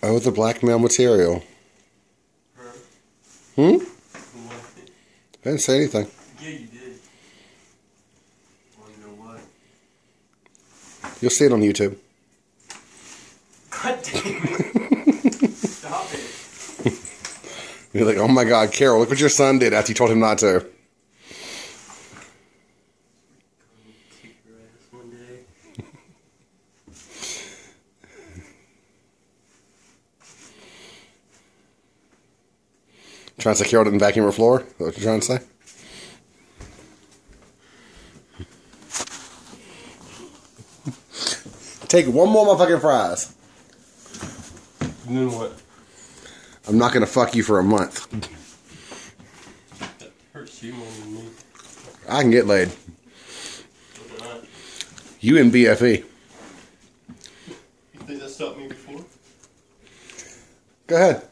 Oh, the blackmail material. Her. Hmm? What? I didn't say anything. Yeah, you did. Well, you know what? You'll see it on YouTube. God damn it. Stop it. You're like, oh my God, Carol, look what your son did after you told him not to. Kick your ass one day. Trying to say Carol didn't vacuum her floor? Is that what you're trying to say? Take one more motherfucking fries. And then what? I'm not gonna fuck you for a month. That hurts you more than me. I can get laid. Look at that. You and BFE. You think that stopped me before? Go ahead.